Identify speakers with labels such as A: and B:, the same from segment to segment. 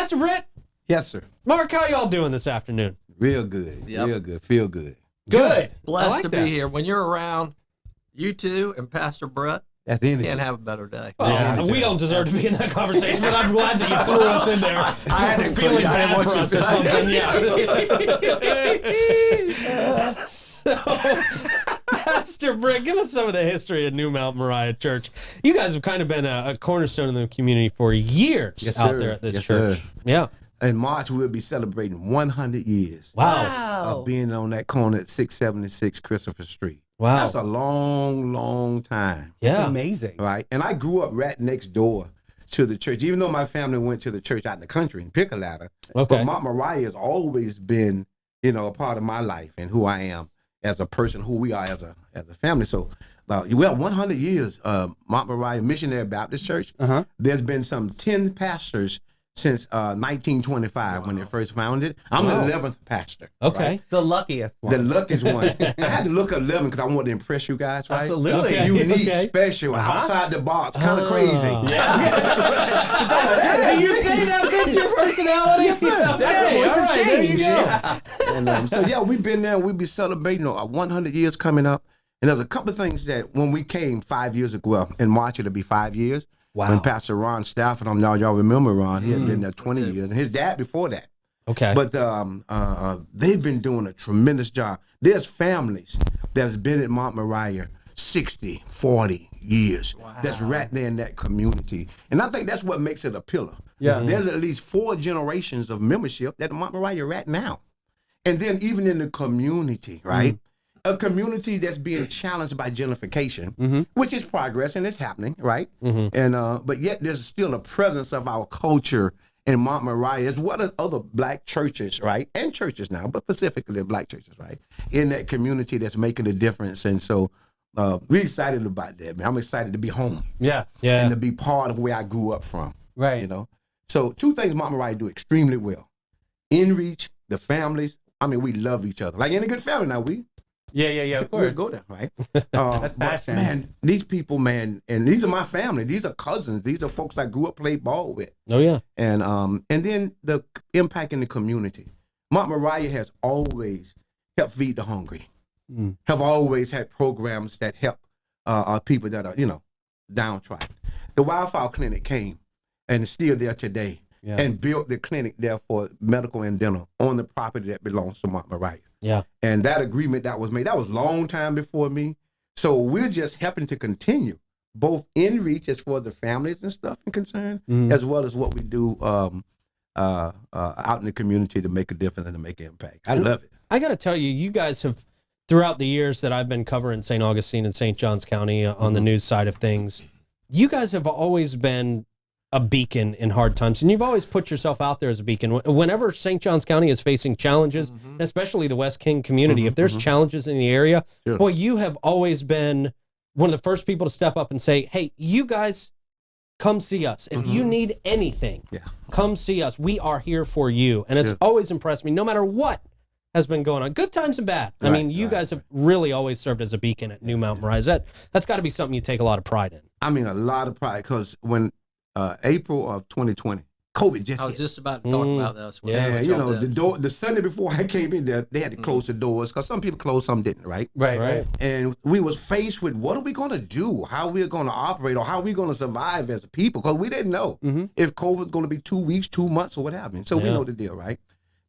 A: Pastor Brett.
B: Yes, sir.
A: Mark, how y'all doing this afternoon?
B: Real good.
C: Yep.
B: Real good. Feel good.
A: Good.
C: Blessed
A: like
C: to
A: that.
C: be here. When you're around, you two and Pastor Brett,
B: That's the end.
C: can't have a better day.
A: Well, we don't deserve to be in that conversation, but I'm glad that you threw us in there.
C: I had to
A: Feeling
C: include you. I
A: bad
C: didn't want
A: for
C: you
A: us
C: to
A: or something. So, Pastor Brett, give us some of the history of New Mount Moriah Church. You guys have kind of been a cornerstone in the community for years
B: Yes,
A: out
B: sir.
A: there at this
B: Yes,
A: church.
B: sir.
A: Yeah.
B: In March, we'll be celebrating 100 years of being on that corner at 676 Christopher Street.
A: Wow.
B: That's a long, long time.
A: Yeah.
D: Amazing.
B: Right? And I grew up right next door to the church, even though my family went to the church out in the country in Pick-a-Ladder.
A: Okay.
B: But Mount Moriah has always been, a part of my life and who I am as a person, who we are as a family. So, we have 100 years, Mount Moriah Missionary Baptist Church.
D: Uh-huh.
B: There's been some 10 pastors since 1925 when they first founded. I'm the 11th pastor.
A: Okay.
B: Right?
D: The luckiest one.
B: The luckiest one. I had to look at 11 because I wanted to impress you guys, right?
D: Absolutely.
A: Okay.
B: Unique,
A: Okay.
B: special, outside the box, kind of crazy.
A: Do you say that fits your personality?
D: Yes, sir.
A: Okay,
D: That's a voice
A: all
D: of
A: right, there you
D: change.
A: go.
D: Yeah.
B: And so we've been there. We'll be celebrating 100 years coming up. And there's a couple of things that when we came 5 years ago, well, in March it'll be 5 years.
A: Wow.
B: When Pastor Ron Stafford, y'all remember Ron? He had been there 20 years, and his dad before that.
A: Okay.
B: But they've been doing a tremendous job. There's families that's been at Mount Moriah 60, 40 years. Wow. That's right there in that community. And I think that's what makes it a pillar.
D: Yeah.
B: There's at least 4 generations of membership at Mount Moriah right now. And then even in the community, right? A community that's being challenged by gentrification, which is progress and it's happening, right? And but yet there's still a presence of our culture in Mount Moriah, as well as other black churches, right? And churches now, but specifically black churches, right? In that community that's making a difference. And so we're excited about that, man. I'm excited to be home
D: Yeah.
A: Yeah.
B: and to be part of where I grew up from.
D: Right.
B: So 2 things Mount Moriah do extremely well. In reach, the families. I mean, we love each other. Like any good family now,
D: Yeah, of course.
B: we'll go there, right?
D: That's
B: but,
D: passion.
B: man, these people, man, and these are my family. These are cousins. These are folks I grew up played ball with.
A: Oh, yeah.
B: And then the impact in the community. Mount Moriah has always helped feed the hungry. Have always had programs that help people that are, downtrodden. The Wildfire Clinic came and is still there today and built the clinic there for medical and dental on the property that belongs to Mount Moriah.
A: Yeah.
B: And that agreement that was made, that was a long time before me. So we're just helping to continue both in reach as for the families and stuff and concern, as well as what we do out in the community to make a difference and to make an impact. I love it.
A: I got to tell you, you guys have, throughout the years that I've been covering St. Augustine and St. Johns County on the news side of things, you guys have always been a beacon in hard times, and you've always put yourself out there as a beacon. Whenever St. Johns County is facing challenges, especially the West King community, if there's challenges in the area, boy, you have always been one of the first people to step up and say, hey, you guys, come see us. If you need anything, come see us. We are here for you. And it's always impressed me, no matter what has been going on, good times and bad. I mean, you guys have really always served as a beacon at New Mount Moriah. That's got to be something you take a lot of pride in.
B: I mean, a lot of pride, because when April of 2020, COVID just
C: I was
B: hit.
C: just about to talk about this.
B: Yeah, the Sunday before I came in there, they had to close the doors because some people closed, some didn't, right?
D: Right.
B: And we was faced with what are we going to do, how we're going to operate, or how we going to survive as a people, because we didn't know if COVID was going to be 2 weeks, 2 months, or what happened. So we know the deal, right?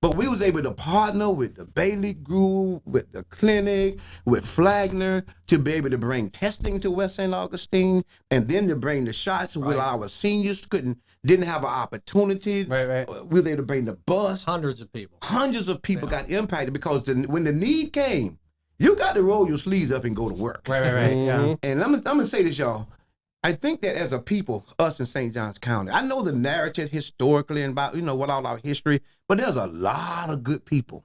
B: But we was able to partner with the Bailey Group, with the clinic, with Flagner, to be able to bring testing to West St. Augustine, and then to bring the shots where our seniors didn't have an opportunity.
D: Right.
B: We were able to bring the bus.
C: Hundreds of people.
B: Hundreds of people got impacted because when the need came, you got to roll your sleeves up and go to work.
D: Right. Yeah.
B: And I'm gonna say this, y'all. I think that as a people, us in St. Johns County, I know the narrative historically and about, what all our history, but there's a lot of good people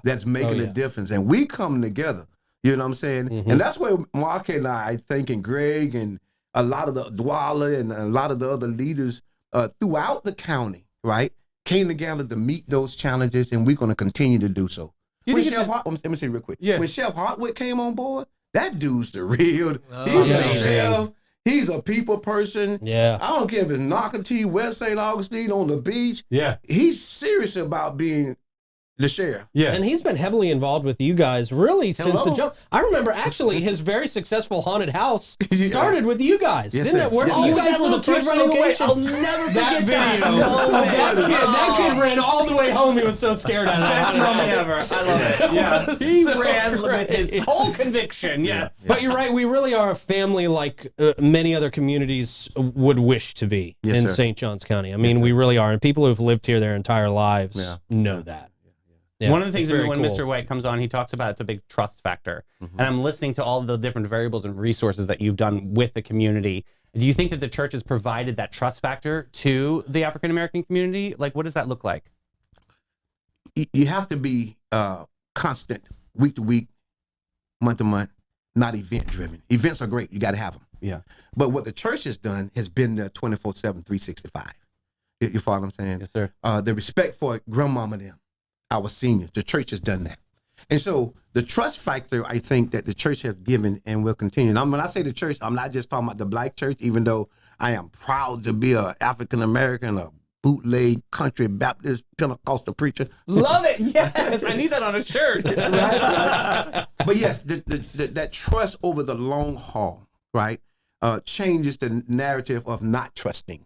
B: that's making a difference. And we come together, you know what I'm saying? And that's where Mark and I think, and Greg and a lot of the Dwala and a lot of the other leaders throughout the county, right, came together to meet those challenges, and we're going to continue to do so. Let me say real quick.
D: Yeah.
B: When Chef Hartwick came on board, that dude's the real,
C: Oh,
B: he's
C: yeah.
B: a chef. He's a people person.
A: Yeah.
B: I don't care if it's Nocatee, West St. Augustine, on the beach.
D: Yeah.
B: He's serious about being the sheriff.
D: Yeah.
A: And he's been heavily involved with you guys really since the jump. I remember actually his very successful haunted house started with you guys.
B: Yes,
A: didn't
B: sir.
A: it? Where
B: Yes,
A: you
B: sir.
A: guys were the first location.
D: I'll never forget
A: That video. That kid ran all the way home. He was so scared out of
D: Best
A: that.
D: moment ever. I love it. Yeah. He
A: So
D: ran
A: great.
D: with his whole conviction. Yeah.
A: But you're right. We really are a family like many other communities would wish to be
B: Yes,
A: in
B: sir.
A: St. Johns County. I mean, we really are. And people who've lived here their entire lives know that. Yeah,
D: One of the things
A: it's very
D: when
A: cool.
D: Mr. White comes on, he talks about it's a big trust factor. And I'm listening to all the different variables and resources that you've done with the community. Do you think that the church has provided that trust factor to the African American community? Like, what does that look like?
B: You have to be constant, week to week, month to month, not event driven. Events are great. You got to have them.
D: Yeah.
B: But what the church has done has been there 24/7, 365. You follow what I'm saying?
D: Yes, sir.
B: The respect for grandmama them, our seniors. The church has done that. And so the trust factor, I think, that the church has given and will continue. And when I say the church, I'm not just talking about the black church, even though I am proud to be an African-American, a bootleg country Baptist Pentecostal preacher.
D: Love it. Yes. I need that on a shirt.
B: Right. But yes, that trust over the long haul, right, changes the narrative of not trusting.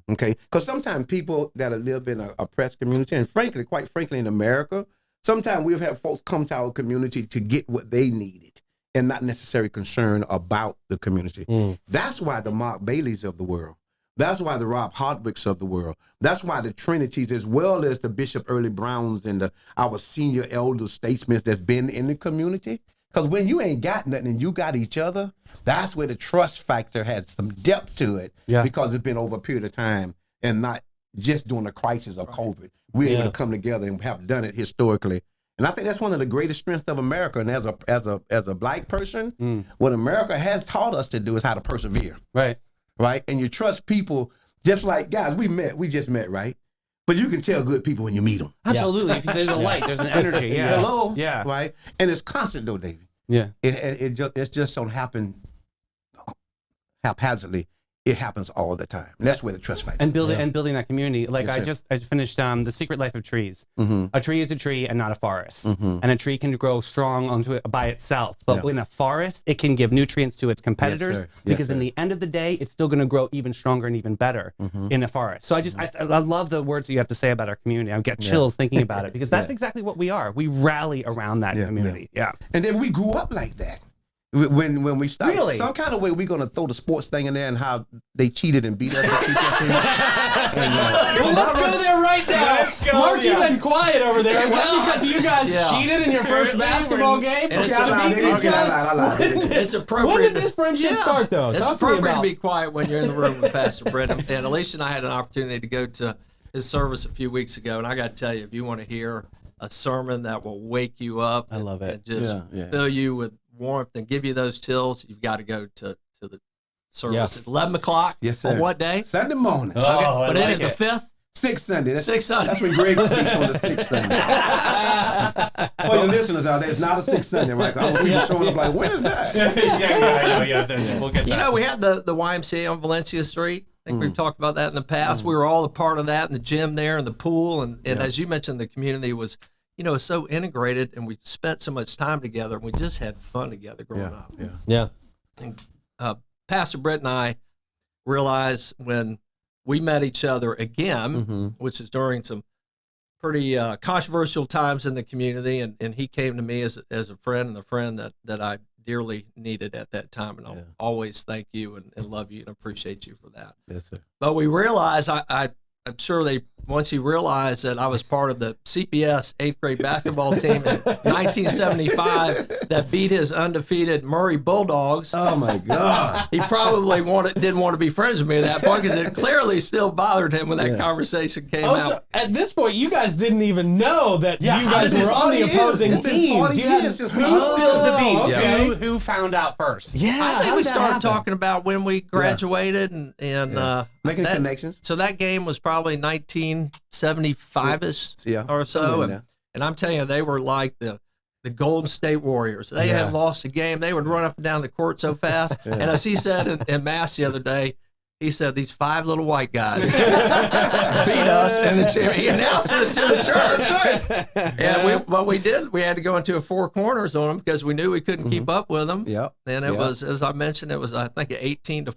B: Okay, because sometimes people that live in an oppressed community, and frankly, quite frankly, in America, sometimes we've had folks come to our community to get what they needed and not necessarily concerned about the community. That's why the Mark Baileys of the world, that's why the Rob Hardwicks of the world, that's why the Trinities, as well as the Bishop Early Browns and our senior elder statesmen that's been in the community. Because when you ain't got nothing and you got each other, that's where the trust factor has some depth to it.
D: Yeah.
B: Because it's been over a period of time and not just during the crisis of COVID. We're able to come together and have done it historically. And I think that's one of the greatest strengths of America. And as a black person, what America has taught us to do is how to persevere.
D: Right.
B: Right? And you trust people, just like, guys, we just met, right? But you can tell good people when you meet them.
D: Absolutely. If there's a light, there's an energy. Yeah.
B: Hello.
D: Yeah.
B: Right? And it's constant though, David.
D: Yeah.
B: It just don't happen haphazardly. It happens all the time. And that's where the trust factor.
D: And building that community. Like
B: Yes,
D: I finished The Secret Life of Trees. A tree is a tree and not a forest. And a tree can grow strong onto it by itself. But in a forest, it can give nutrients to its competitors because in the end of the day, it's still going to grow even stronger and even better in a forest. So I love the words that you have to say about our community. I get chills thinking about it because that's exactly what we are. We rally around that community. Yeah.
B: And then we grew up like that. When we started,
D: Really?
B: some kind of way we're going to throw the sports thing in there and how they cheated and beat us.
A: Well, let's go there right now.
D: Let's go,
A: Mark,
D: yeah.
A: you've been quiet over there. Is that because you guys cheated in your first basketball game?
C: And it's
B: I lied.
C: It's appropriate.
A: When did this friendship start, though?
C: It's
A: Talk to me
C: appropriate to
A: about.
C: be quiet when you're in the room with Pastor Britton. And Alicia and I had an opportunity to go to his service a few weeks ago, and I got to tell you, if you want to hear a sermon that will wake you up,
D: I love it.
C: and just fill you with warmth and give you those chills, you've got to go to the service at 11 o'clock.
B: Yes, sir.
C: On what day?
B: Sunday morning.
D: Oh,
C: Okay,
D: I
C: but then
D: like
C: the
D: it.
C: 5th.
B: Sixth Sunday.
C: Sixth Sunday.
B: That's when Greg speaks on the sixth Sunday. For your listeners out there, it's not a sixth Sunday, right? I was people showing up like, when is that?
D: We'll get that.
C: You know, we had the YMCA on Valencia Street. I think we've talked about that in the past. We were all a part of that, and the gym there, and the pool, and as you mentioned, the community was, so integrated, and we spent so much time together, and we just had fun together growing up.
A: Yeah.
C: And, Pastor Brett and I realized when we met each other again, which is during some pretty controversial times in the community, and he came to me as a friend, and a friend that I dearly needed at that time, and I'll always thank you and love you and appreciate you for that.
B: Yes, sir.
C: But we realized, I'm sure once he realized that I was part of the CPS 8th grade basketball team in 1975 that beat his undefeated Murray Bulldogs.
B: Oh my God.
C: He probably didn't want to be friends with me at that point because it clearly still bothered him when that conversation came out.
A: So at this point, you guys didn't even know that you guys
B: it's
A: were on the
B: 40
A: opposing
B: years. It's been
A: teams.
B: 40
A: You hadn't-
B: years since we
D: Who
B: saw
D: spilled the
B: each
D: beans?
B: other.
C: Okay.
D: Who found out first?
A: Yeah,
C: I
A: how
C: think we
A: did that
C: started
A: happen?
C: talking about when we graduated and
B: Making
C: that-
B: connections.
C: So that game was probably 1975-ish
B: Yeah.
C: or so.
B: Somewhere in there.
C: And I'm telling you, they were like the the Golden State Warriors. They had lost the game. They would run up and down the court so fast. And as he said in Mass the other day, he said, these 5 little white guys beat us. And he announced this to the church. And we had to go into 4 corners on them because we knew we couldn't keep up with them.
B: Yep.
C: And it was, as I mentioned, it was, I think, 18-14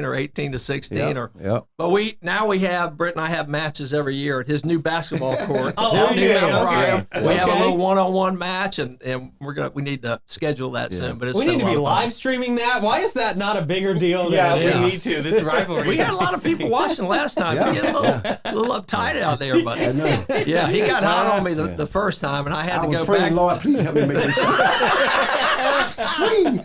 C: or 18-16. But we have, Britt and I have matches every year at his new basketball court. Down near Mount Moriah. We have a little one-on-one match, and we need to schedule that soon. But
A: we need to be live streaming that. Why is that not a bigger deal than it is?
D: We need to. This rivalry.
C: We had a lot of people watching last time. We get a little uptight out there, but yeah, he got hot on me the first time, and I had to go back.
B: Lord, please help me make this swing.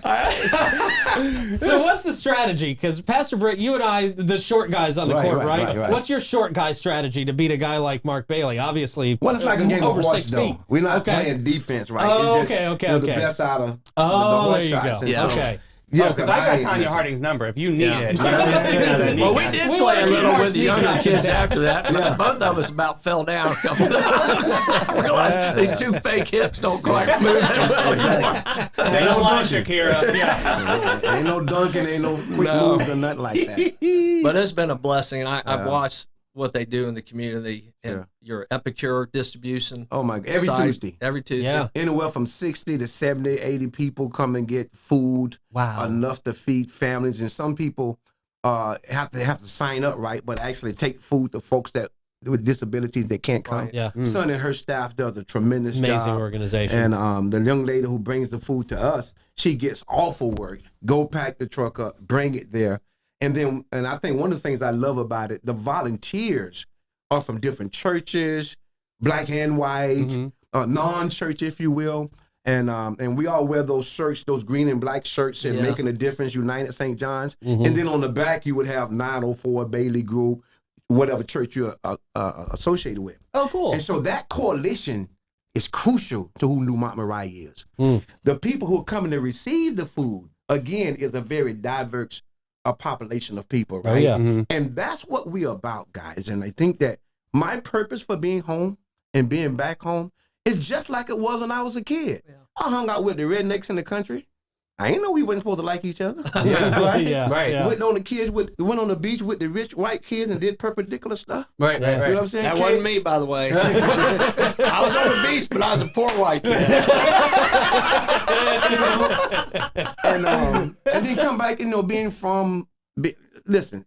A: So what's the strategy? Because Pastor Britt, you and I, the short guys on the court, right? What's your short guy strategy to beat a guy like Mark Bailey? Obviously,
B: well, it's like a game of horse, though. We're not playing defense, right?
A: Oh,
B: it's just, the best out of the horse shots.
A: There you go. Okay.
D: Yeah, because I got Tanya Harding's number. If you need it.
C: Well, we did play a little with the younger kids after that. But both of us about fell down a couple times. I realized these 2 fake hips don't quite move that well anymore.
D: They don't lie, Shakira. Yeah.
B: Ain't no dunking, ain't no quick moves or nothing like that.
C: But it's been a blessing. I've watched what they do in the community and your Epicure distribution.
B: Oh my God, every Tuesday.
C: Every Tuesday.
A: Yeah.
B: Anywhere from 60 to 70, 80 people come and get food.
D: Wow.
B: Enough to feed families. And some people have to sign up, right, but actually take food to folks that with disabilities that can't come.
C: Right.
A: Yeah.
B: Son and her staff does a tremendous job.
A: Amazing organization.
B: And the young lady who brings the food to us, she gets awful work. Go pack the truck up, bring it there. And I think one of the things I love about it, the volunteers are from different churches, black and white, non-church, if you will. And we all wear those shirts, those green and black shirts, and making a difference, United St. John's. And then on the back, you would have 904 Bailey Group, whatever church you're associated with.
A: Oh, cool.
B: And so that coalition is crucial to who New Mount Moriah is. The people who are coming to receive the food, again, is a very diverse population of people, right?
A: Oh, yeah.
B: And that's what we're about, guys. And I think that my purpose for being home and being back home is just like it was when I was a kid. Yeah. I hung out with the rednecks in the country. I ain't know we wasn't supposed to like each other. Right?
A: Yeah.
B: Went on the beach with the rich white kids and did perpendicular stuff.
D: Right.
B: You know what I'm saying?
C: That wasn't me, by the way. I was on the beach, but I was a poor white kid.
B: And then come back, being from, listen,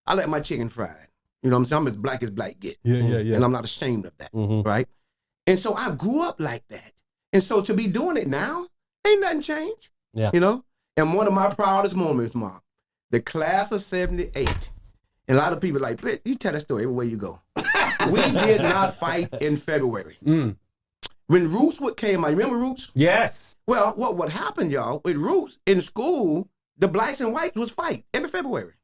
B: I like my chicken fried. You know what I'm saying? I'm as black as black get.
A: Yeah.
B: And I'm not ashamed of that, right? And so I grew up like that. And so to be doing it now, ain't nothing changed.
A: Yeah.
B: And one of my proudest moments, Mark, the class of 78. And a lot of people are like, Britt, you tell that story everywhere you go. We did not fight in February. When Roots came out, you remember Roots?
D: Yes.
B: Well, what happened, y'all, with Roots, in school, the blacks and whites was fight every February.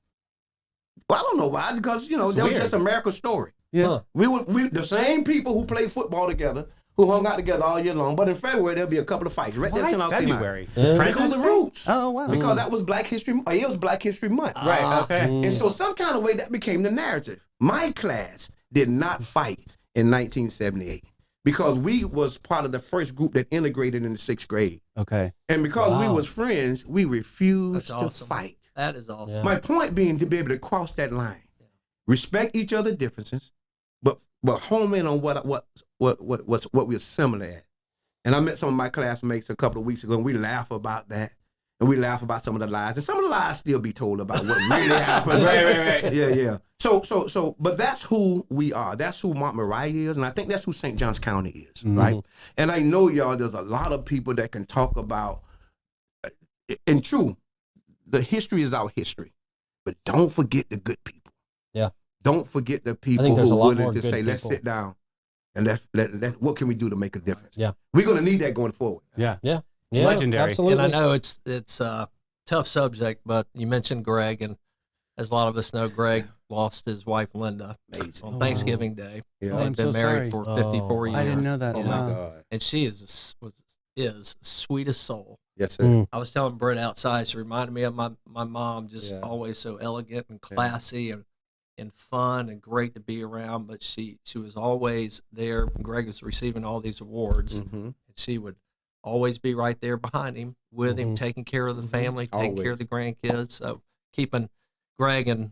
B: Well, I don't know why, because, that was just America's story.
D: Yeah.
B: We the same people who played football together, who hung out together all year long, but in February, there'll be a couple of fights. Right?
D: Why February?
B: Because of the Roots.
D: Oh, wow.
B: Because that was Black History Month. It was Black History Month.
D: Right, okay.
B: And so some kind of way that became the narrative. My class did not fight in 1978 because we was part of the first group that integrated in the 6th grade.
D: Okay.
B: And because we was friends, we refused to fight.
C: That is awesome.
A: Yeah.
B: My point being to be able to cross that line. Respect each other's differences, but home in on what we're similar at. And I met some of my classmates a couple of weeks ago, and we laugh about that. And we laugh about some of the lies. And some of the lies still be told about what really happened.
D: Right.
B: Yeah. So, but that's who we are. That's who Mount Moriah is. And I think that's who St. Johns County is, right? And I know, y'all, there's a lot of people that can talk about, and true, the history is our history. But don't forget the good people.
A: Yeah.
B: Don't forget the people who are willing to say, let's sit down and let's what can we do to make a difference?
A: Yeah.
B: We're going to need that going forward.
A: Yeah.
D: Legendary.
A: Absolutely.
C: And I know it's a tough subject, but you mentioned Greg, and as a lot of us know, Greg lost his wife, Linda, on Thanksgiving Day.
B: Yeah.
C: They've been married for 54 years.
D: I didn't know that.
B: Oh, my God.
C: And she is sweetest soul.
B: Yes, sir.
C: I was telling Britt outside, she reminded me of my mom, just always so elegant and classy and fun and great to be around. But she was always there. Greg was receiving all these awards, and she would always be right there behind him, with him, taking care of the family, taking care of the grandkids. So keeping Greg and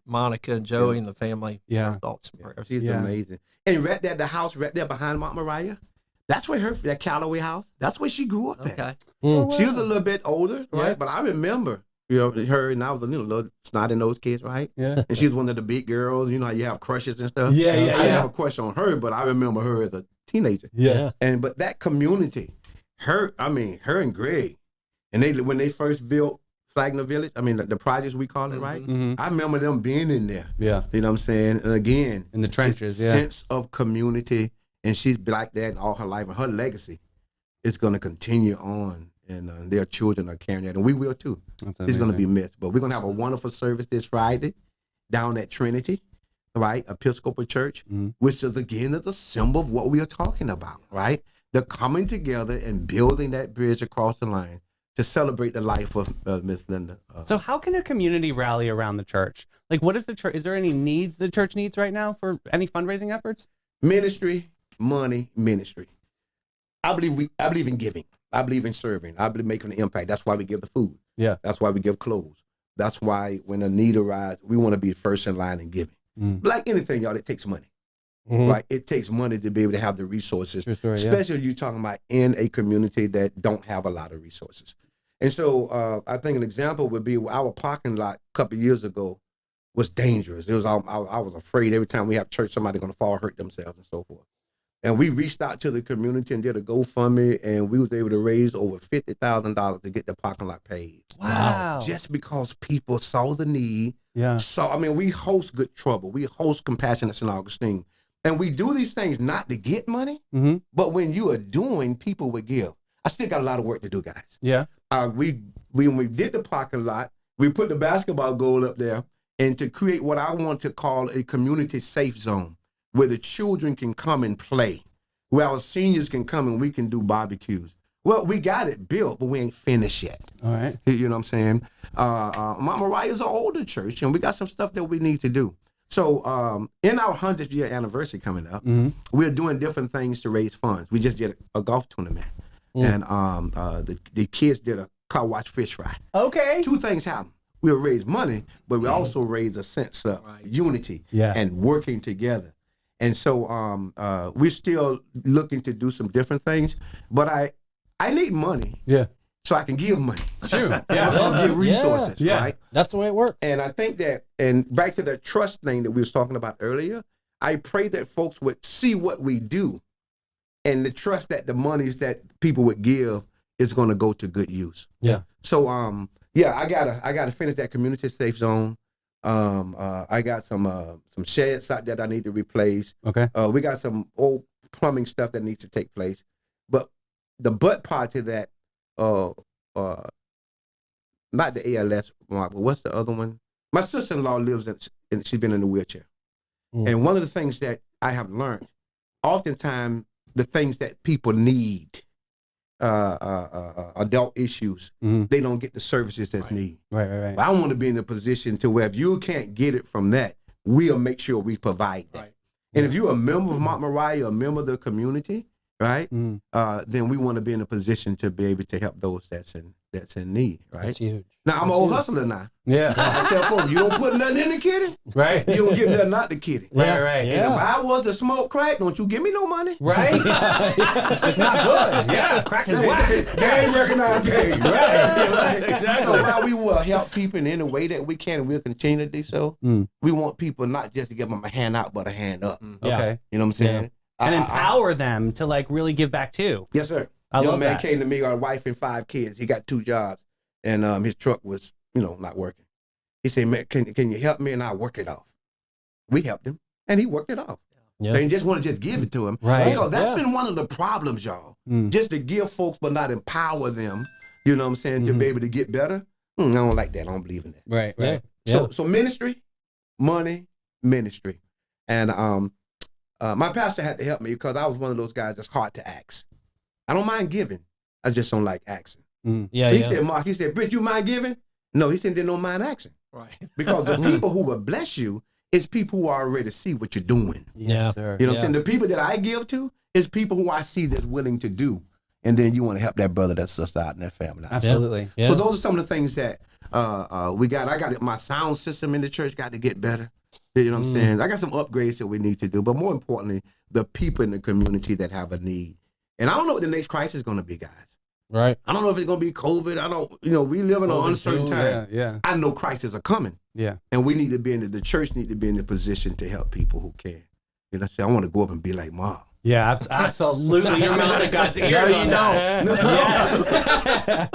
C: Monica and Joey and the family thoughts and prayers.
B: She's amazing. And right there, the house right there behind Mount Moriah, that's where that Callaway house, that's where she grew up at. She was a little bit older, right? But I remember, her, and I was a little snotty-nosed kid, right? Yeah. And she was one of the big girls, how you have crushes and stuff. I didn't have a crush on her, but I remember her as a teenager. Yeah. But that community, her and Greg, and when they first built Flagler Village, the projects we call it, right? I remember them being in there. Yeah. You know what I'm saying? And again,
D: in the trenches,
B: sense of community, and she's been like that all her life, and her legacy is going to continue on, and their children are carrying that, and we will too. It's going to be missed, but we're going to have a wonderful service this Friday down at Trinity, right? Episcopal Church, which is again a symbol of what we are talking about, right? The coming together and building that bridge across the line to celebrate the life of Miss Linda.
D: So how can a community rally around the church? Like, what is the church? Is there any needs the church needs right now for any fundraising efforts?
B: Ministry, money, ministry. I believe in giving. I believe in serving. I believe making an impact. That's why we give the food. Yeah. That's why we give clothes. That's why when a need arises, we want to be first in line in giving. Like anything, y'all, it takes money. Right? It takes money to be able to have the resources, especially if you're talking about in a community that don't have a lot of resources. And so I think an example would be our parking lot a couple of years ago was dangerous. It was I was afraid every time we have church, somebody's going to fall, hurt themselves and so forth. And we reached out to the community and did a GoFundMe, and we was able to raise over $50,000 to get the parking lot paved.
D: Wow.
B: Just because people saw the need. Yeah. So, we host Good Trouble. We host Compassion at St. Augustine. And we do these things not to get money, but when you are doing, people would give. I still got a lot of work to do, guys. Yeah. When we did the parking lot, we put the basketball goal up there, and to create what I want to call a community safe zone, where the children can come and play, where our seniors can come and we can do barbecues. Well, we got it built, but we ain't finished yet. All right. You know what I'm saying? Mount Moriah is an older church, and we got some stuff that we need to do. So in our 100th year anniversary coming up, we're doing different things to raise funds. We just did a golf tournament, and the kids did a car wash fish fry. Okay. Two things happened. We'll raise money, but we also raise a sense of unity and working together. And so we're still looking to do some different things, but I need money. Yeah. So I can give money. Sure. Yeah. I'll give resources, right?
A: That's the way it works.
B: And I think that, and back to that trust thing that we was talking about earlier, I pray that folks would see what we do and the trust that the monies that people would give is going to go to good use. Yeah. So, I gotta finish that community safe zone. I got some sheds out there that I need to replace. Okay. We got some old plumbing stuff that needs to take place. But the butt part to that, not the ALS, but what's the other one? My sister-in-law lives and she's been in a wheelchair. And one of the things that I have learned, oftentimes the things that people need, adult issues, they don't get the services that's needed. Right. But I want to be in a position to where if you can't get it from that, we'll make sure we provide that. Right. And if you're a member of Mount Moriah, a member of the community, right, then we want to be in a position to be able to help those that's in need, right? That's huge. Now, I'm an old hustler now. Yeah. I tell folks, you don't put nothing in the kitty, right? You don't give nothing out the kitty. Right. And if I was to smoke crack, don't you give me no money. Right.
D: It's not good. Yeah, crack is whack.
B: Game recognized game. Right. Exactly. So while we will help people in any way that we can, and we'll continue to do so, we want people not just to give them a hand out, but a hand up. Okay. You know what I'm saying? Yeah.
D: And empower them to like really give back too.
B: Yes, sir. Young man came to me, got a wife and 5 kids. He got 2 jobs, and his truck was, not working. He said, "Man, can you help me?" And I'll work it off. We helped him, and he worked it off. Yeah. They just want to just give it to him, right? Because that's been one of the problems, y'all. Just to give folks, but not empower them. You know what I'm saying? To be able to get better. I don't like that. I don't believe in that.
D: Right.
B: So ministry, money, ministry, and my pastor had to help me because I was one of those guys that's hard to ask. I don't mind giving. I just don't like asking. So he said, Mark, Britt, you mind giving? No, he said, they don't mind asking. Right. Because the people who will bless you is people who already see what you're doing.
D: Yeah. Sir.
B: You know what I'm saying? The people that I give to is people who I see that's willing to do. and then you want to help that brother, that sister out, and that family out.
D: Absolutely.
A: Yeah.
B: So those are some of the things that we got. I got my sound system in the church got to get better. You know what I'm saying? I got some upgrades that we need to do, but more importantly, the people in the community that have a need. And I don't know what the next crisis is going to be, guys.
A: Right.
B: I don't know if it's going to be COVID. I don't, we live in an uncertain time.
D: Yeah.
B: I know crises are coming.
D: Yeah.
B: And we need to be the church need to be in the position to help people who can. You know, I want to go up and be like Mom.
D: Yeah, absolutely. You're melting God's ears.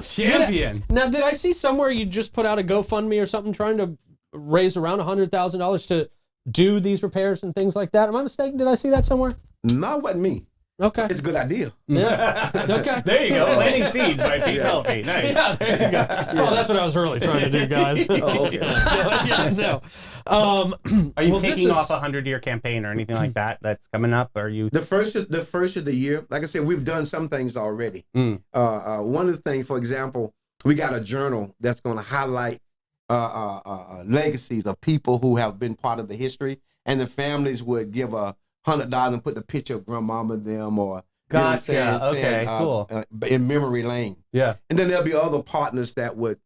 D: Champion.
A: Now, did I see somewhere you just put out a GoFundMe or something trying to raise around $100,000 to do these repairs and things like that? Am I mistaken? Did I see that somewhere?
B: No, it wasn't me.
A: Okay.
B: It's a good idea.
A: Yeah. Okay.
D: There you go. Planting seeds by Pete Healthy. Nice.
A: Yeah, there you go. Oh, that's what I was really trying to do, guys.
B: Oh, okay.
A: No.
D: Are you kicking off a 100-year campaign or anything like that that's coming up? Or are you
B: the first of the year? Like I said, we've done some things already. One of the things, for example, we got a journal that's going to highlight legacies of people who have been part of the history, and the families would give $100 and put the picture of grandmama and them, or
D: gotcha. Okay, cool.
B: In memory lane.
D: Yeah.
B: And then there'll be other partners that would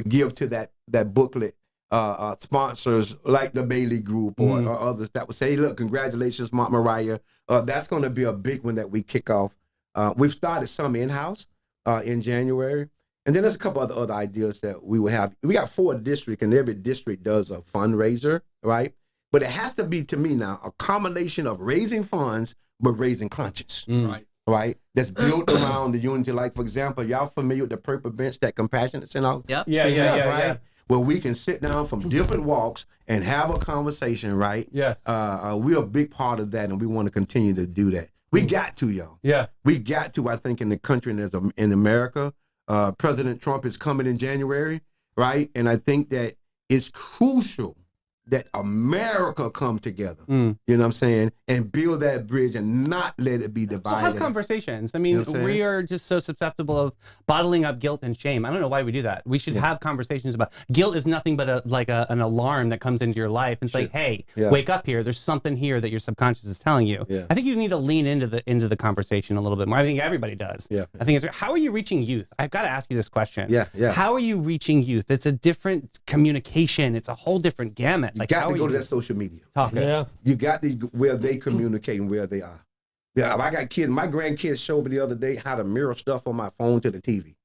B: give to that booklet. Sponsors like the Bailey Group or others that would say, hey, look, congratulations, Mount Moriah. That's going to be a big one that we kick off. We've started some in-house in January. And then there's a couple other ideas that we will have. We got 4 districts, and every district does a fundraiser, right? But it has to be, to me now, a combination of raising funds, but raising conscience. Right? That's built around the unity. Like, for example, y'all familiar with the Purple Bench that Compassionate sent out?
C: Yep.
D: Yeah.
B: Where we can sit down from different walks and have a conversation, right?
D: Yes.
B: We're a big part of that, and we want to continue to do that. We got to, y'all.
D: Yeah.
B: We got to, I think, in the country and in America. President Trump is coming in January, right? And I think that it's crucial that America come together, you know what I'm saying, and build that bridge and not let it be divided.
D: So have conversations. I mean, we are just so susceptible of bottling up guilt and shame. I don't know why we do that. We should have conversations about guilt is nothing but an alarm that comes into your life. And it's like, hey, wake up here. There's something here that your subconscious is telling you. Yeah. I think you need to lean into the conversation a little bit more. I think everybody does.
B: Yeah.
D: I think how are you reaching youth? I've got to ask you this question.
B: Yeah.
D: How are you reaching youth? It's a different communication. It's a whole different gamut.
B: You got to go to that social media.
A: Yeah.
B: You got to where they communicate and where they are. Yeah, I got kids. My grandkids showed me the other day how to mirror stuff on my phone to the TV.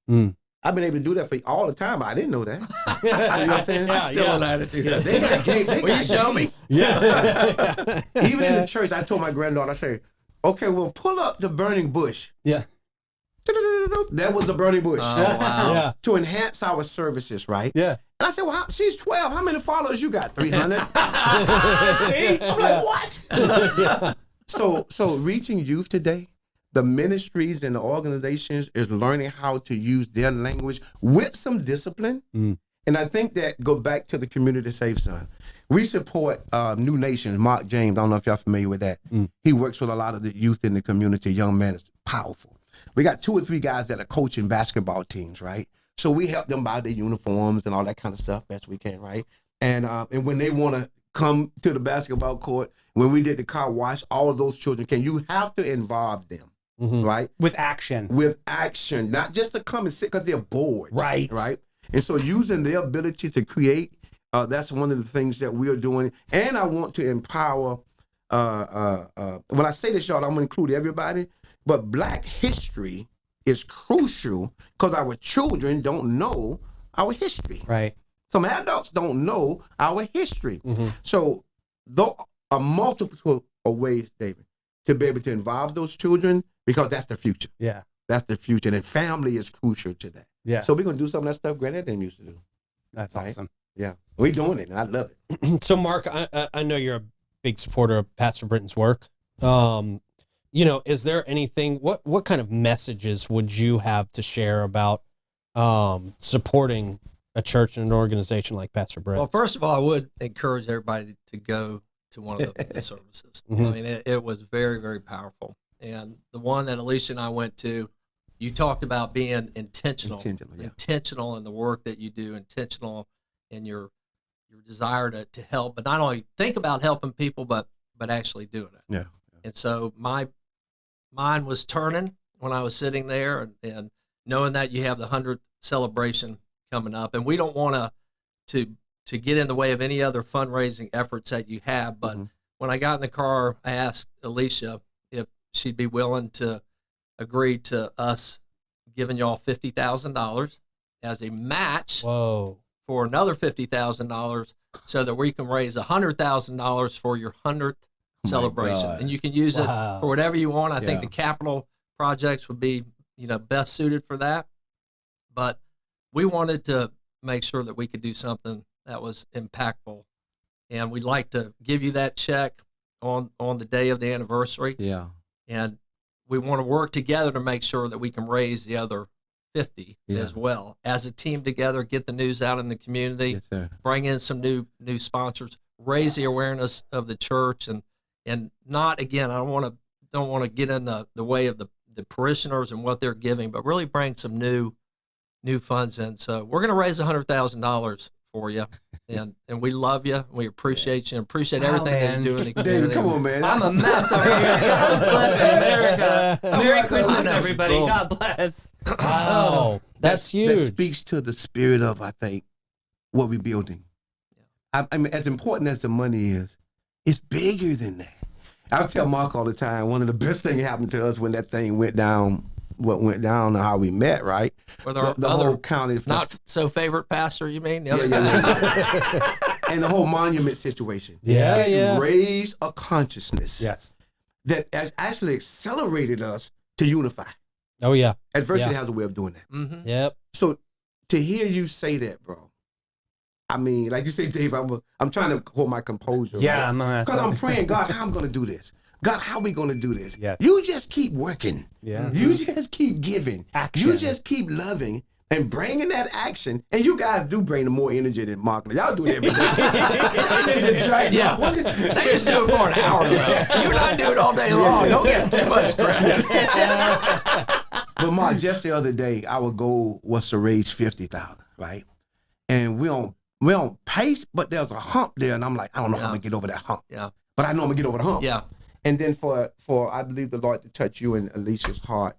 B: I've been able to do that for all the time, but I didn't know that. You know what I'm saying?
C: I still don't know how to do that.
B: They got game.
C: Will you show me?
A: Yeah.
B: Even in the church, I told my granddaughter, I say, okay, well, pull up the burning bush.
A: Yeah.
B: That was the burning bush.
C: Oh, wow.
A: Yeah.
B: To enhance our services, right?
D: Yeah.
B: And I said, well, she's 12. How many followers you got? 300. I'm like, what? So reaching youth today, the ministries and the organizations is learning how to use their language with some discipline. And I think that go back to the Community Safe Son. We support New Nations, Mark James. I don't know if y'all familiar with that. He works with a lot of the youth in the community, young men. It's powerful. We got 2 or 3 guys that are coaching basketball teams, right? So we help them buy their uniforms and all that kind of stuff best we can, right? And when they want to come to the basketball court, when we did the car wash, all of those children can. You have to involve them, right?
D: With action.
B: With action, not just to come and sit because they're bored.
D: Right.
B: Right? And so using their ability to create, that's one of the things that we are doing. And I want to empower, when I say this, y'all, I'm going to include everybody, but Black history is crucial because our children don't know our history.
D: Right.
B: Some adults don't know our history. So there are multiple ways, David, to be able to involve those children because that's the future.
D: Yeah.
B: That's the future. And family is crucial to that.
D: Yeah.
B: So we're going to do some of that stuff Granddad didn't used to do.
D: That's awesome.
B: Yeah. We're doing it, and I love it.
A: So, Mark, I know you're a big supporter of Pastor Britton's work. Is there anything, what kind of messages would you have to share about supporting a church and an organization like Pastor Britton?
C: Well, first of all, I would encourage everybody to go to one of the services. I mean, it was very, very powerful. And the one that Alicia and I went to, you talked about being intentional in the work that you do, intentional in your desire to help, but not only think about helping people, but actually doing it.
B: Yeah.
C: And so my mind was turning when I was sitting there and knowing that you have the 100th celebration coming up, and we don't want to get in the way of any other fundraising efforts that you have. But when I got in the car, I asked Alicia if she'd be willing to agree to us giving y'all $50,000 as a match for another $50,000 so that we can raise $100,000 for your 100th celebration. And you can use it for whatever you want. I think the capital projects would be, best suited for that. But we wanted to make sure that we could do something that was impactful. And we'd like to give you that check on the day of the anniversary. Yeah. And we want to work together to make sure that we can raise the other 50 as well. As a team together, get the news out in the community, bring in some new sponsors, raise the awareness of the church, and not, again, I don't want to get in the way of the parishioners and what they're giving, but really bring some new funds in. So we're going to raise $100,000 for you, and we love you. We appreciate you and appreciate everything that you do in the community.
B: David, come on, man.
D: I'm a mess over here. God bless America. Merry Christmas, everybody. God bless.
A: Wow, that's huge.
B: That speaks to the spirit of, I think, what we're building. I mean, as important as the money is, it's bigger than that. I tell Mark all the time, one of the best things happened to us when that thing went down, and how we met, right?
C: With our
B: the whole county.
C: Not so favorite pastor, you mean?
B: And the whole monument situation. It raised a consciousness that actually accelerated us to unify.
A: Oh, yeah.
B: Adversity has a way of doing that.
C: Mm-hmm.
A: Yep.
B: So to hear you say that, bro, I mean, like you say, Dave, I'm trying to hold my composure.
D: Yeah,
B: because I'm praying, God, how I'm going to do this? God, how we going to do this?
D: Yes.
B: You just keep working.
D: Yeah.
B: You just keep giving.
D: Action.
B: You just keep loving and bringing that action. And you guys do bring more energy than Mark. Y'all do it every day.
C: They just do it for an hour, though. You and I do it all day long. Don't give them too much credit.
B: But Mark, just the other day, our goal was to raise $50,000, right? And we on pace, but there's a hump there, and I'm like, I don't know how I'm gonna get over that hump.
C: Yeah.
B: But I know I'm gonna get over the hump.
C: Yeah.
B: And then for I believe the Lord to touch you and Alicia's heart.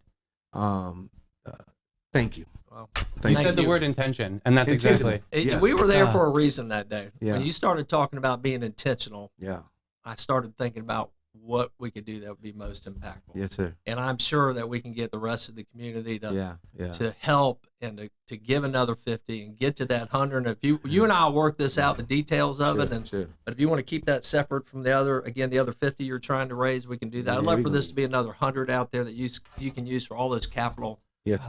B: Thank you.
C: Wow.
D: You said the word intention, and that's exactly.
C: We were there for a reason that day.
B: Yeah.
C: When you started talking about being intentional,
B: Yeah.
C: I started thinking about what we could do that would be most impactful.
B: Yes, sir.
C: And I'm sure that we can get the rest of the community to help and to give another 50 and get to that 100. And if you and I will work this out, the details of it. But if you want to keep that separate from the other 50 you're trying to raise, we can do that. I'd love for this to be another 100 out there that you can use for all those capital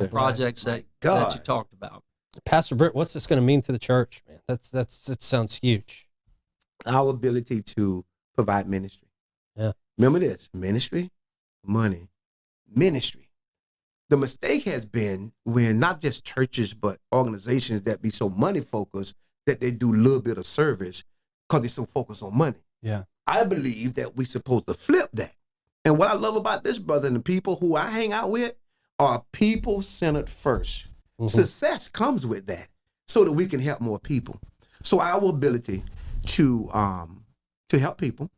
C: projects that you talked about.
A: Pastor Britt, what's this going to mean to the church, man? That sounds huge.
B: Our ability to provide ministry.
A: Yeah.
B: Remember this: ministry, money, ministry. The mistake has been when not just churches but organizations that be so money focused that they do a little bit of service because they're so focused on money.
D: Yeah.
B: I believe that we're supposed to flip that. And what I love about this brother and the people who I hang out with are people centered first. Mm-hmm. Success comes with that, so that we can help more people. So our ability to help people.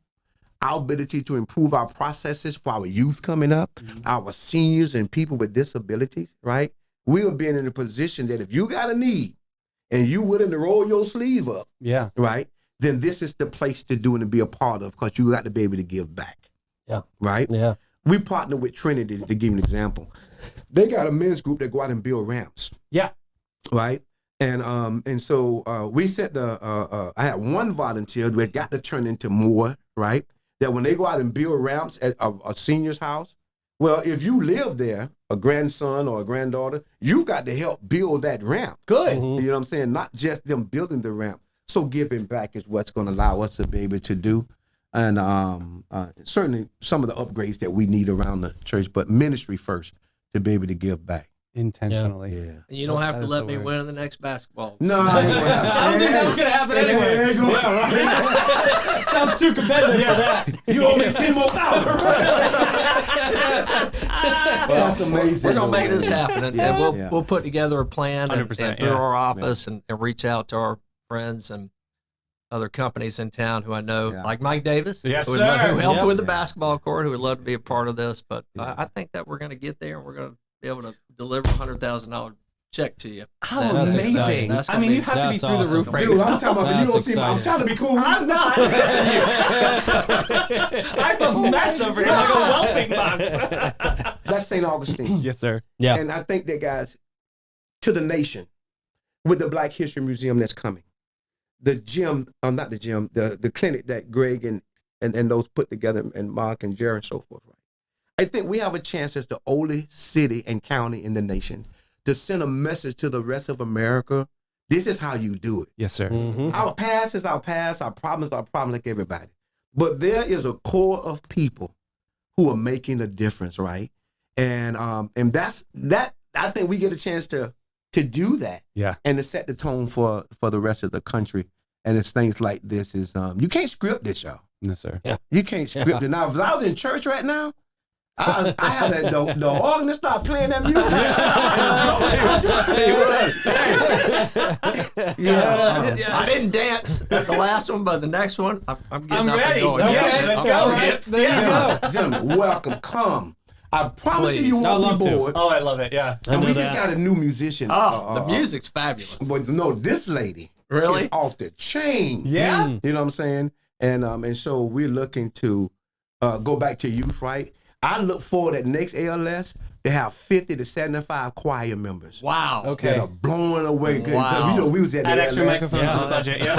B: Our ability to improve our processes for our youth coming up, our seniors and people with disabilities, right? We are being in a position that if you got a need and you willing to roll your sleeve up, right, then this is the place to do it and be a part of, because you got to be able to give back.
A: Yeah.
B: Right?
A: Yeah.
B: We partner with Trinity, to give you an example. They got a men's group that go out and build ramps.
D: Yeah.
B: Right? And so we set I had one volunteer that got to turn into more, right? That when they go out and build ramps at a senior's house, well, if you live there, a grandson or a granddaughter, you got to help build that ramp.
D: Good.
B: You know what I'm saying? Not just them building the ramp. So giving back is what's going to allow us to be able to do. And certainly some of the upgrades that we need around the church, but ministry first to be able to give back.
D: Intentionally.
B: Yeah.
C: And you don't have to let me win in the next basketball.
B: No.
D: I don't think that was going to happen anyway. Sounds too competitive for that.
B: You owe me 10 more hours. That's amazing.
C: We're going to make this happen. And we'll put together a plan and through our office and reach out to our friends. And other companies in town who I know, like Mike Davis,
D: Yes,
C: who
D: sir.
C: helped with the basketball court, who would love to be a part of this. But I think that we're going to get there, and we're going to be able to deliver $100,000 check to you.
D: How amazing! I mean, you have to be through the roof right
B: Dude,
D: now.
B: I'm talking about, you don't see me. I'm trying to be cool.
D: I'm not. I'm a mess over here, like a whelping box.
B: That's St. Augustine.
D: Yes, sir.
A: Yeah.
B: And I think that, guys, to the nation, with the Black History Museum that's coming, the gym, not the gym, the clinic that Greg and those put together, and Mark and Jerry and so forth, right? I think we have a chance as the oldest city and county in the nation to send a message to the rest of America. This is how you do it.
D: Yes, sir.
A: Mm-hmm.
B: Our past is our past. Our problems are our problem, like everybody. But there is a core of people who are making a difference, right? And that's that. I think we get a chance to do that, and to set the tone for the rest of the country. And it's things like this is you can't script this, y'all.
D: No, sir.
A: Yeah.
B: You can't script it. Now, if I was in church right now, I had the organist start playing that music.
C: I didn't dance at the last one, but the next one, I'm getting up
D: ready.
C: and going.
D: Okay, let's go.
A: Right. There you go.
B: Gentlemen, welcome. Come. I promise you won't be bored.
D: Oh, I love it. Yeah.
B: And we just got a new musician.
C: The music's fabulous.
B: But no, this lady
C: Really?
B: is off the chain.
D: Yeah.
B: You know what I'm saying? And so we're looking to go back to youth, right? I look forward at next ALS to have 50 to 75 choir members.
C: Wow.
D: Okay.
B: That are blowing away.
C: Wow.
B: You know, we was at the
D: Add
B: ALS.
D: extra microphones to the budget. Yeah.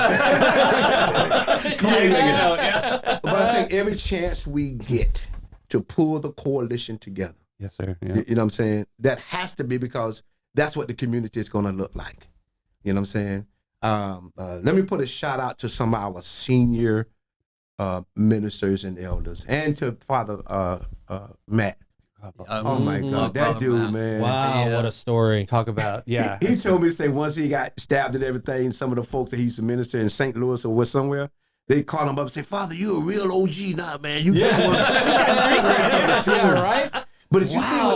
B: But I think every chance we get to pull the coalition together,
D: Yes, sir. Yeah.
B: you know what I'm saying? That has to be, because that's what the community is going to look like. You know what I'm saying? Let me put a shout out to some of our senior ministers and elders, and to Father Matt. Oh my God, that
C: Father
B: dude,
C: Matt.
B: man.
A: Wow,
C: Yeah.
A: what a story.
D: Talk about, yeah.
B: He told me, say, once he got stabbed and everything, some of the folks that he used to minister in St. Louis or somewhere, they called him up and say, Father, you a real OG now, man. You
A: Yeah, right?
B: But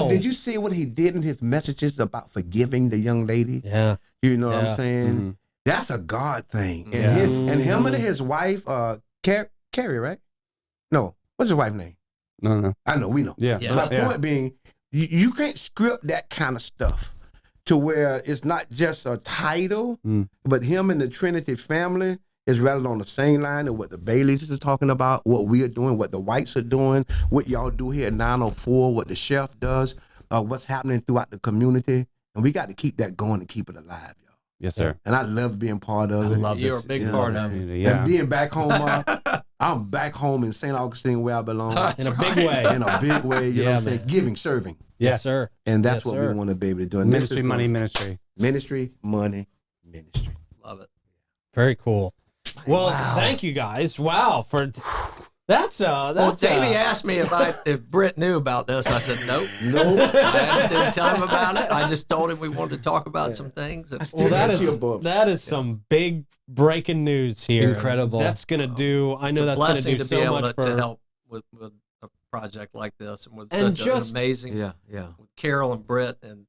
B: did you see what he did in his messages about forgiving the young lady?
A: Yeah.
B: You know what I'm
A: Yeah.
B: saying?
D: Mm-hmm.
B: That's a God thing. And, him and his wife, Carrie, right? No, what's his wife's name?
D: No.
B: I know, we know.
D: Yeah.
C: Yeah.
B: My point being, you can't script that kind of stuff to where it's not just a title, but him and the Trinity family is rather on the same line of what the Baileys is talking about, what we are doing, what the Whites are doing, what y'all do here at 904, what the chef does, what's happening throughout the community. And we got to keep that going and keep it alive, y'all.
D: Yes, sir.
B: And I love being part of it.
C: You're a big part of it.
D: Yeah.
B: And being back home, I'm back home in St. Augustine where I belong.
A: In a big way.
B: In a big way, you know what I'm saying?
A: man.
B: Giving, serving.
A: Yes, sir.
B: And that's
A: Yes,
B: what
A: sir.
B: we want to be able to do. And this
D: Ministry,
B: is
D: money,
B: going-
D: ministry.
B: Ministry, money, ministry.
C: Love it.
A: Very cool. Well, thank you guys. Wow, for that's
C: Well, Davey asked me if Britt knew about this. I said nope.
B: No.
C: I didn't tell him about it. I just told him we wanted to talk about some things. And,
A: well,
B: that
A: that is some big breaking news here.
D: Incredible.
A: That's gonna do. I know
C: it's a
A: that's gonna
C: blessing
A: do
C: to be
A: so
C: able
A: much
C: to
A: for
C: help with a project like this, and with
A: And
C: such an
A: just-
C: amazing
B: Yeah.
C: with Carol and Britt and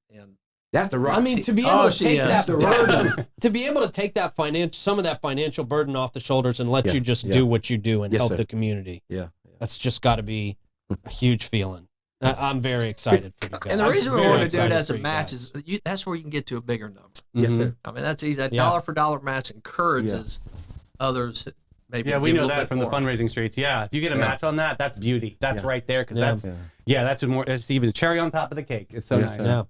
B: That's the rock.
A: I mean, to be able
C: Oh,
A: to
C: she
A: take
C: is.
A: that
B: That's the
A: burden, to be able to take that some of that financial burden off the shoulders and let
B: Yeah,
A: you just
B: yeah.
A: do what you do and
B: Yes,
A: help
B: sir.
A: the community.
B: Yeah.
A: That's just got to be a huge feeling. I'm very excited for you guys.
C: and the reason we
A: Very
C: want to do it
A: excited
C: as
A: for
C: a
A: you
C: match
A: guys.
C: is that's where you can get to a bigger number.
B: Yes,
D: Mhm.
B: sir.
C: I mean, that's easy. That
A: Yeah.
C: dollar for dollar match encourages others. Maybe
D: Yeah,
C: to
D: we
C: give a
D: know
C: little
D: that
C: bit
D: from
C: more.
D: the fundraising streets. Yeah, if you get a
B: Yeah.
D: match on that, that's beauty. That's
B: Yeah.
D: right there, because
A: Yeah.
D: that's more. It's even a cherry on top of the cake. It's so
B: Yes,
D: nice.
B: sir.
A: Yeah.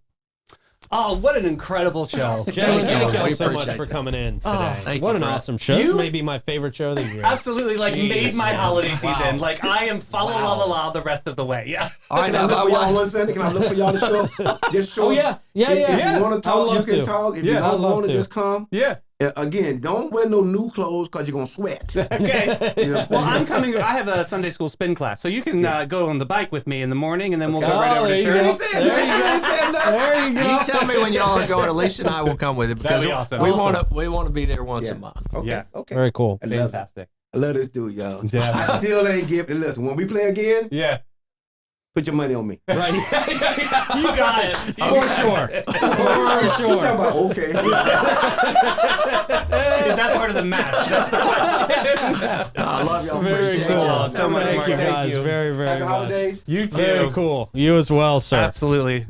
D: Oh, what an incredible show!
A: Gentlemen, thank
C: We
A: y'all so much
C: appreciate
A: for
C: you.
A: coming in today.
C: thank
A: What
C: you,
A: an
C: Brett.
A: awesome show. This
D: You-
A: may be my favorite show of the year.
D: Absolutely, like
A: Jeez,
D: made my
A: man.
D: holiday
A: Wow.
D: season. Like I am fa la la la la the rest of the way. Yeah.
C: All right,
B: Can I
C: now,
B: look for
C: I
B: y'all
C: want-
B: one Sunday? Can I look for y'all to show? Just show.
A: Oh, yeah. Yeah,
B: If
A: yeah.
B: you want to
A: I would
B: talk, you
A: love
B: can
A: to.
B: talk. If
D: Yeah,
B: you
A: I'd
B: don't
A: love
B: want to,
A: to.
B: just come.
D: Yeah.
B: Again, don't wear no new clothes because you're going to sweat.
D: Okay.
B: You know what
D: Well,
B: I'm
D: I'm
B: saying?
D: coming. I have a Sunday school spin class, so you can go on the bike with me in the morning, and then we'll
A: Okay.
D: go right
A: Oh,
D: over
A: there
D: to
A: you
D: church.
A: go.
B: He said that. He said that.
A: There you go.
C: You tell me when y'all are going. Alicia and I will come with you because
D: That'd be awesome.
C: we
D: Awesome.
C: want to be there once a
B: Yeah.
C: month.
B: Okay.
D: Yeah.
B: Okay.
A: Very cool.
B: I love it.
D: Fantastic.
B: I love this dude, y'all.
D: Yeah.
B: I still ain't giving. Listen, when we play again,
D: Yeah.
B: put your money on me.
A: Right.
D: You got it.
A: For sure. For sure.
B: You're talking about, okay.
D: Is that part of the match? That's the question.
C: I love y'all.
A: Very
C: Appreciate
A: cool.
C: y'all.
D: So much,
A: Thank
D: Mark.
A: you
D: Thank
A: guys
D: you.
A: very, very
B: Happy
A: much.
B: holidays.
D: You too.
A: Very cool. You as well, sir.
D: Absolutely.